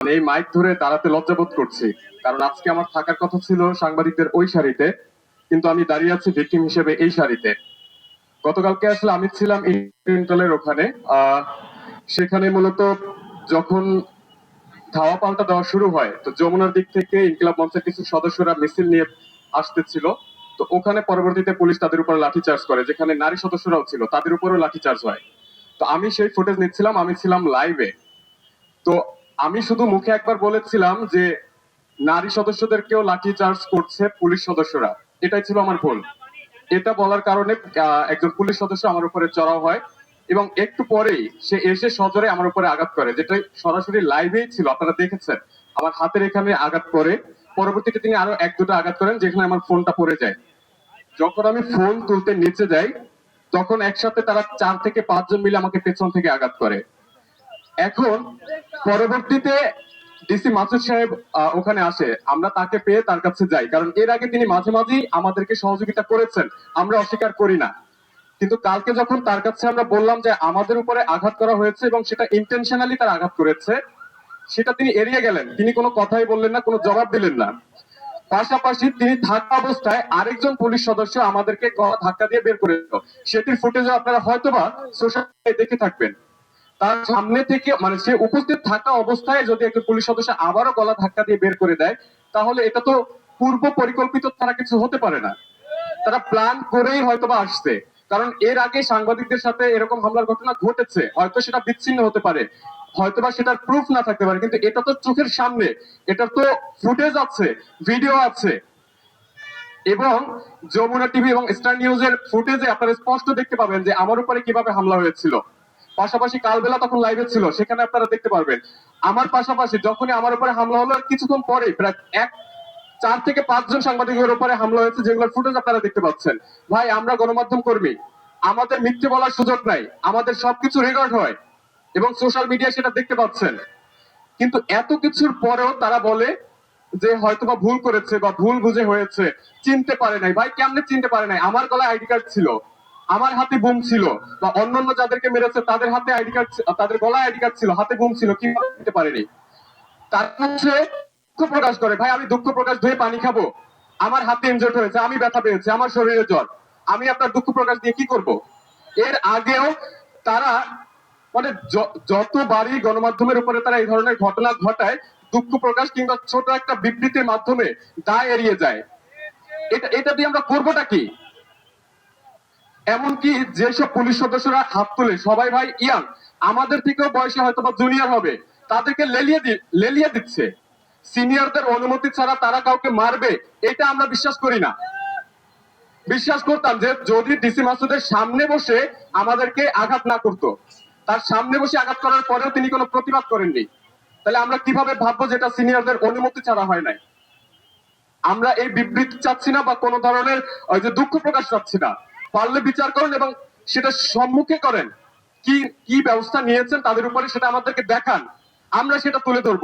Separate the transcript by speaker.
Speaker 1: এই মাইক ধরে দাঁড়াতে লজ্জাবোধ করছি, কারণ আজকে আমার থাকার কথা ছিল সাংবাদিকদের ওই সারিতে, কিন্তু আমি দাঁড়িয়ে আছি ভিকটিম হিসেবে এই সারিতে। গতকালকে আসলে আমি ছিলাম ইন্টারনেটের ওখানে। সেখানে মূলত যখন ধাওয়া পাল্টা দেওয়া শুরু হয়, তো যমুনার দিক থেকে ইনকিলাব মঞ্চের কিছু সদস্যরা মিছিল নিয়ে আসতেছিল। তো ওখানে পরবর্তীতে পুলিশ তাদের উপর লাঠিচার্জ করে, যেখানে নারী সদস্যরাও ছিল তাদের উপরও লাঠিচার্জ হয়। তো আমি সেই ফুটেজ নিচ্ছিলাম, আমি ছিলাম লাইভে। তো আমি শুধু মুখে একবার বলেছিলাম যে নারী সদস্যদেরকেও লাঠি চার্জ করছে পুলিশ সদস্যরা, এটাই ছিল আমার ভুল। এটা বলার কারণে একজন পুলিশ সদস্য আমার উপরে চড়াও হয় এবং একটু পরেই সে এসে সজোরে আমার উপরে আঘাত করে, যেটা সরাসরি লাইভেই ছিল, আপনারা দেখেছেন। আমার হাতের এখানে আঘাত করে, পরবর্তীতে তিনি আরো এক দুটো আঘাত করেন, যেখানে আমার ফোনটা পড়ে যায়। যখন আমি ফোন তুলতে নিচে যাই, তখন একসাথে তারা 4 থেকে 5 জন মিলে আমাকে পেছন থেকে আঘাত করে। এখন পরবর্তীতে ডিসি মাসুদ সাহেব ওখানে আসে, আমরা তাকে পেয়ে তার কাছে যাই, কারণ এর আগে তিনি মাঝে মাঝেই আমাদেরকে সহযোগিতা করেছেন, আমরা অস্বীকার করি না। কিন্তু কালকে যখন তার কাছে আমরা বললাম যে আমাদের উপরে আঘাত করা হয়েছে এবং সেটা ইন্টেনশনালি তার আঘাত করেছে, সেটা তিনি এড়িয়ে গেলেন, তিনি কোনো কথাই বললেন না, কোনো জবাব দিলেন না। পাশাপাশি তিনি থাকা অবস্থায় আরেকজন পুলিশ সদস্য আমাদেরকে গলা ধাক্কা দিয়ে বের করে দিল। সেটির ফুটেজও আপনারা হয়তোবা সোশ্যাল মিডিয়ায় দেখে থাকবেন। তার সামনে থেকে, মানে সে উপস্থিত থাকা অবস্থায় যদি একজন পুলিশ সদস্য আবারও গলা ধাক্কা দিয়ে বের করে দেয়, তাহলে এটা তো পূর্ব পরিকল্পিত ছাড়া কিছু হতে পারে না। তারা প্ল্যান করেই হয়তোবা আসছে, কারণ এর আগে সাংবাদিকদের সাথে এরকম হামলার ঘটনা ঘটেছে, হয়তো সেটা বিচ্ছিন্ন হতে পারে, হয়তোবা সেটার প্রুফ না থাকতে পারে, কিন্তু এটা তো চোখের সামনে, এটার তো ফুটেজ আছে, ভিডিও আছে। এবং যমুনা টিভি এবং স্টার নিউজের ফুটেজে আপনারা স্পষ্ট দেখতে পাবেন যে আমার উপরে কিভাবে হামলা হয়েছিল। পাশাপাশি কালবেলা তখন লাইভে ছিল, সেখানে আপনারা দেখতে পারবেন। আমার পাশাপাশি যখনই আমার উপরে হামলা হলো, কিছুক্ষণ পরে প্রায় 4 থেকে 5 জন সাংবাদিকের উপরে হামলা হয়েছে, যেগুলোর ফুটেজ আপনারা দেখতে পাচ্ছেন। ভাই, আমরা গণমাধ্যম কর্মী, আমাদের মিথ্যে বলার সুযোগ নাই, আমাদের সবকিছু রেকর্ড হয় এবং সোশ্যাল মিডিয়া সেটা দেখতে পাচ্ছেন। কিন্তু এত কিছুর পরেও তারা বলে যে হয়তোবা ভুল করেছে বা ভুল বুঝে হয়েছে, চিনতে পারে নাই। ভাই, কেমনে চিনতে পারে নাই? আমার গলায় আইডি কার্ড ছিল, আমার হাতে বুম ছিল, বা অন্যান্য যাদেরকে মেরেছে তাদের হাতে আইডি কার্ড, তাদের গলায় আইডি কার্ড ছিল, হাতে বুম ছিল, কিভাবে চিনতে পারেনি? তার হচ্ছে দুঃখ প্রকাশ করে। ভাই, আমি দুঃখ প্রকাশ ধুয়ে পানি খাবো? আমার হাতে ইনজোর্ড হয়েছে, আমি ব্যথা পেয়েছি, আমার শরীরে জ্বর, আমি আপনার দুঃখ প্রকাশ দিয়ে কি করব? এর আগেও তারা, মানে যতবারই গণমাধ্যমের উপরে তারা এই ধরনের ঘটনা ঘটায়, দুঃখ প্রকাশ কিংবা ছোট একটা বিবৃতির মাধ্যমে দায় এড়িয়ে যায়। এটা দিয়ে আমরা করবোটা কি? এমনকি যেসব পুলিশ সদস্যরা হাত তুলে, সবাই ভাই ইয়াং, আমাদের থেকেও বয়সে হয়তো বা জুনিয়র হবে, তাদেরকে লেলিয়ে দিচ্ছে। সিনিয়রদের অনুমতি ছাড়া তারা কাউকে মারবে, এটা আমরা বিশ্বাস করি না। বিশ্বাস করতাম যে যদি ডিসি মাসুদের সামনে বসে আমাদেরকে আঘাত না করতো, তার সামনে বসে আঘাত করার পরেও তিনি কোনো প্রতিবাদ করেননি, তাহলে আমরা কিভাবে ভাববো যেটা সিনিয়রদের অনুমতি ছাড়া হয় নাই? আমরা এই বিবৃতি চাচ্ছি না বা কোনো ধরনের ওই যে দুঃখ প্রকাশ চাচ্ছি না। পারলে বিচার করুন এবং সেটা সম্মুখে করেন, কি কি ব্যবস্থা নিয়েছেন তাদের উপরে সেটা আমাদেরকে দেখান, আমরা সেটা তুলে ধরবো।